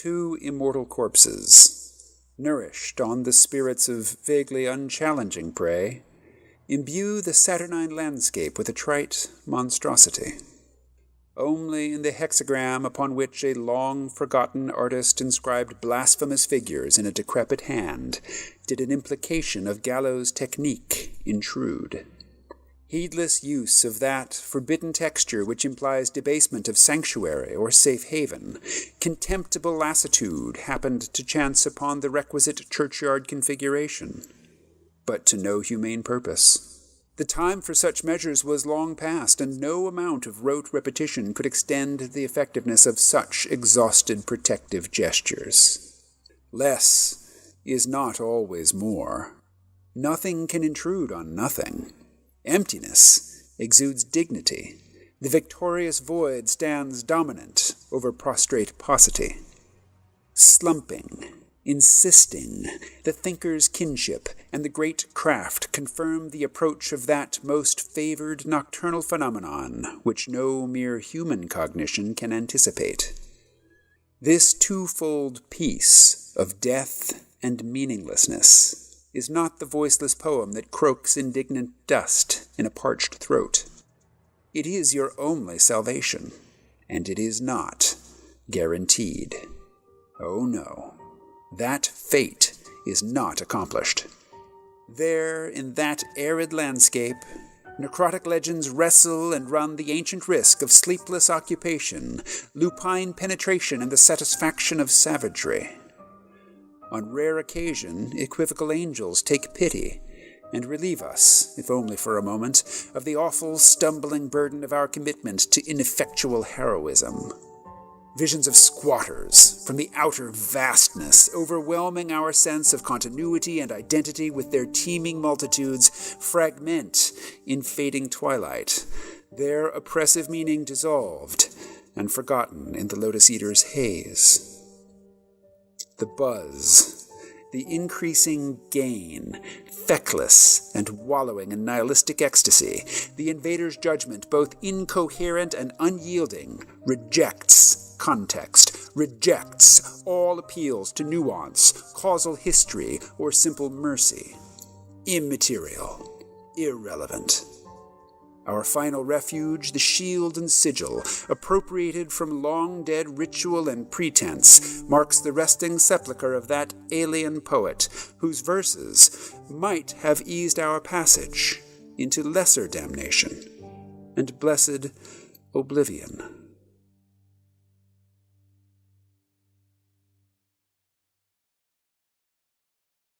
Two immortal corpses, nourished on the spirits of vaguely unchallenging prey, imbue the saturnine landscape with a trite monstrosity. Only in the hexagram upon which a long-forgotten artist inscribed blasphemous figures in a decrepit hand did an implication of gallows technique intrude. Heedless use of that forbidden texture which implies debasement of sanctuary or safe haven, contemptible lassitude happened to chance upon the requisite churchyard configuration, but to no humane purpose. The time for such measures was long past, and no amount of rote repetition could extend the effectiveness of such exhausted protective gestures. Less is not always more. Nothing can intrude on nothing. Emptiness exudes dignity. The victorious void stands dominant over prostrate paucity. Slumping, insisting, the thinker's kinship, and the great craft confirm the approach of that most favored nocturnal phenomenon which no mere human cognition can anticipate. This twofold peace of death and meaninglessness is not the voiceless poem that croaks indignant dust in a parched throat. It is your only salvation, and it is not guaranteed. Oh no, that fate is not accomplished. There, in that arid landscape, necrotic legends wrestle and run the ancient risk of sleepless occupation, lupine penetration, and the satisfaction of savagery. On rare occasion, equivocal angels take pity and relieve us, if only for a moment, of the awful, stumbling burden of our commitment to ineffectual heroism. Visions of squatters from the outer vastness, overwhelming our sense of continuity and identity with their teeming multitudes, fragment in fading twilight, their oppressive meaning dissolved and forgotten in the lotus eater's haze. The buzz, the increasing gain, feckless and wallowing in nihilistic ecstasy, the invader's judgment, both incoherent and unyielding, rejects context, rejects all appeals to nuance, causal history, or simple mercy. Immaterial, irrelevant. Our final refuge, the shield and sigil, appropriated from long-dead ritual and pretense, marks the resting sepulchre of that alien poet, whose verses might have eased our passage into lesser damnation and blessed oblivion.